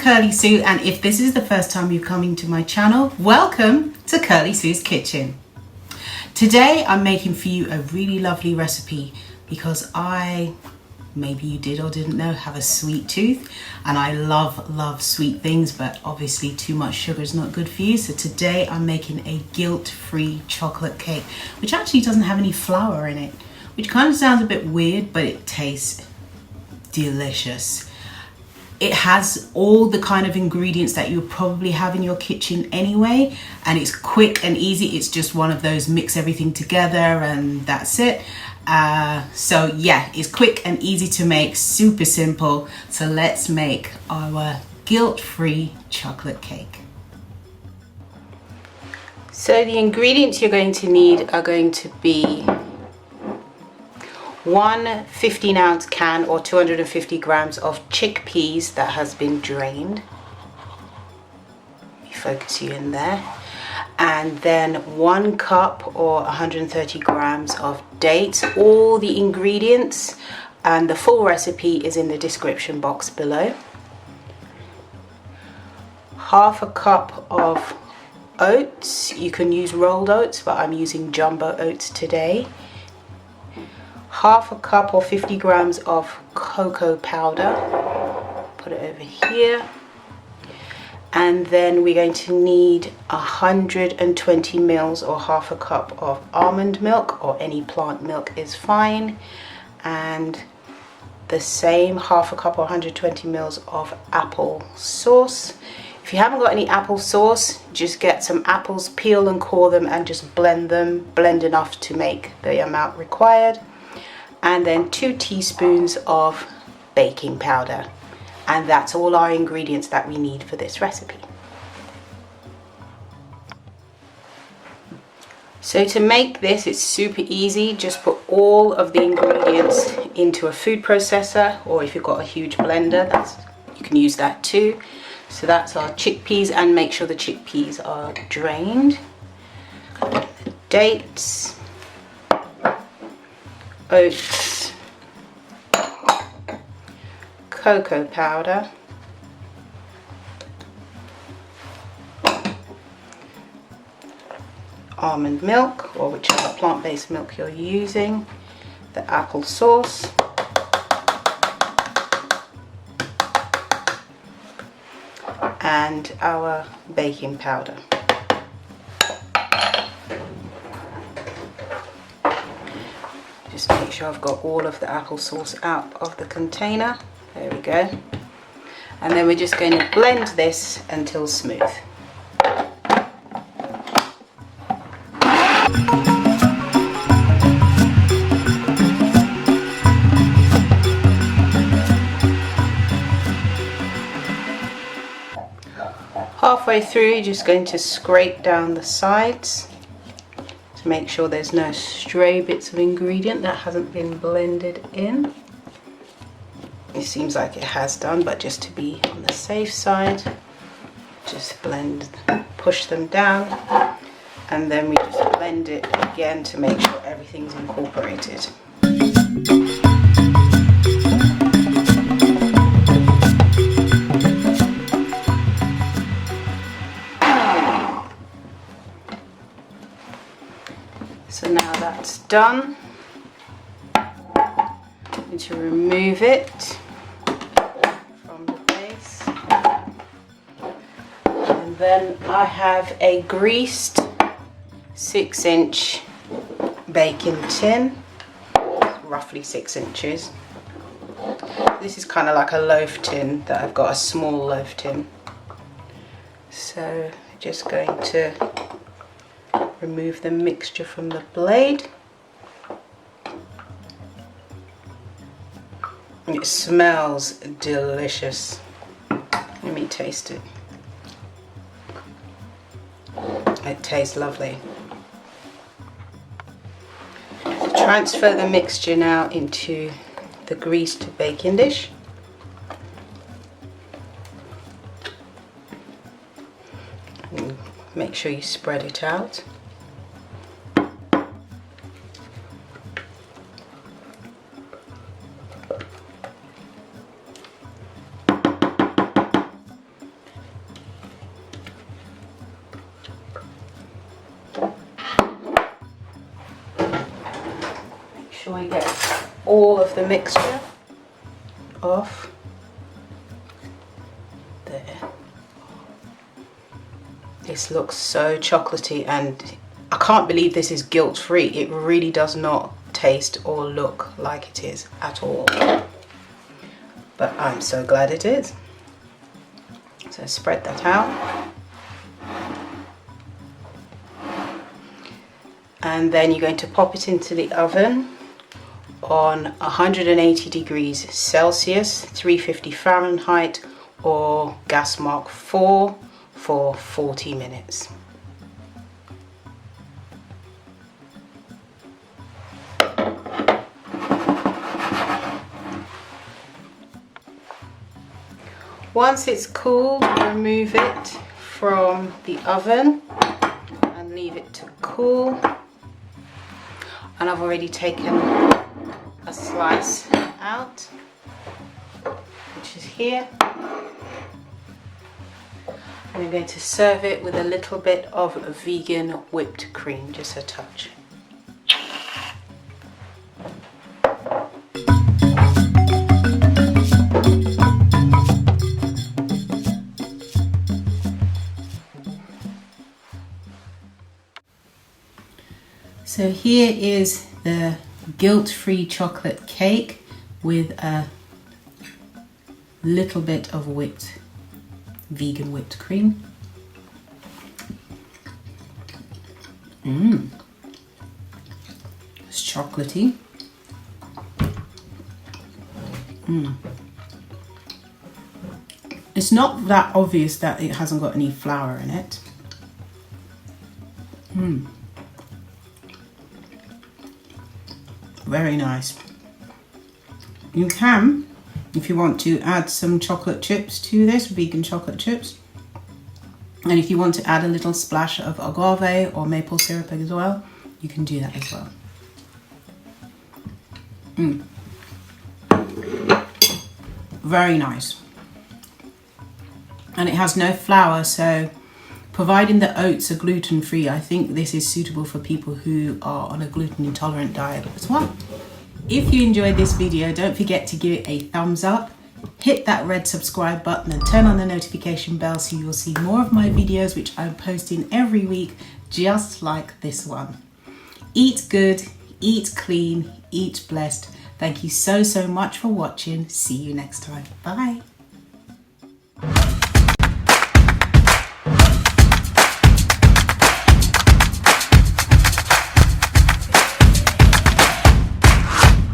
Kirly-sue, and if this is the first time you're coming to my channel, welcome to Kirly-sue's Kitchen. Today I'm making for you a really lovely recipe because maybe you did or didn't know, have a sweet tooth, and I love sweet things, but obviously too much sugar is not good for you. So today I'm making a guilt-free chocolate cake, which actually doesn't have any flour in it, which kind of sounds a bit weird, but it tastes delicious. It has all the kind of ingredients that you probably have in your kitchen anyway, and it's quick and easy. It's just one of those mix everything together and that's it. So yeah, it's quick and easy to make, super simple. So let's make our guilt-free chocolate cake. So the ingredients you're going to need are going to be one 15-ounce can or 250 grams of chickpeas that has been drained. Let me focus you in there. And then 1 cup or 130 grams of dates. All the ingredients and the full recipe is in the description box below. Half a cup of oats. You can use rolled oats, but I'm using jumbo oats today. Half a cup or 50 grams of cocoa powder. Put it over here. And then we're going to need 120 mils or half a cup of almond milk, or any plant milk is fine. And the same half a cup or 120 mils of apple sauce. If you haven't got any apple sauce, just get some apples, peel and core them, and just blend them. Blend enough to make the amount required. And then 2 teaspoons of baking powder. And that's all our ingredients that we need for this recipe. So to make this, it's super easy. Just put all of the ingredients into a food processor, or if you've got a huge blender, you can use that too. So that's our chickpeas, and make sure the chickpeas are drained. Dates, oats, cocoa powder, almond milk, or whichever plant-based milk you're using, the apple sauce, and our baking powder. Just make sure I've got all of the applesauce out of the container. There we go. And then we're just going to blend this until smooth. Halfway through, you're just going to scrape down the sides to make sure there's no stray bits of ingredient that hasn't been blended in. It seems like it has done, but just to be on the safe side, just push them down, and then we just blend it again to make sure everything's incorporated. So now that's done, I'm going to remove it from the base. And then I have a greased 6-inch baking tin, roughly 6 inches. This is kind of like a loaf tin that I've got, a small loaf tin. So just going to remove the mixture from the blade. It smells delicious. Let me taste it. It tastes lovely. Transfer the mixture now into the greased baking dish. And make sure you spread it out. sure we get all of the mixture off. There. This looks so chocolatey, and I can't believe this is guilt-free. It really does not taste or look like it is at all. But I'm so glad it is. So spread that out. And then you're going to pop it into the oven on 180 degrees Celsius, 350 Fahrenheit, or gas mark 4 for 40 minutes. Once it's cooled, remove it from the oven and leave it to cool. And I've already taken a slice out, which is here. And I'm going to serve it with a little bit of vegan whipped cream, just a touch. So here is the guilt-free chocolate cake with a little bit of vegan whipped cream. It's chocolatey. It's not that obvious that it hasn't got any flour in it. Very nice. You can, if you want to, add some chocolate chips to this, vegan chocolate chips. And if you want to add a little splash of agave or maple syrup as well, you can do that as well. Very nice. And it has no flour, so providing the oats are gluten-free, I think this is suitable for people who are on a gluten-intolerant diet as well. If you enjoyed this video, don't forget to give it a thumbs up, hit that red subscribe button and turn on the notification bell so you'll see more of my videos which I'm posting every week, just like this one. Eat good, eat clean, eat blessed. Thank you so much for watching. See you next time. Bye.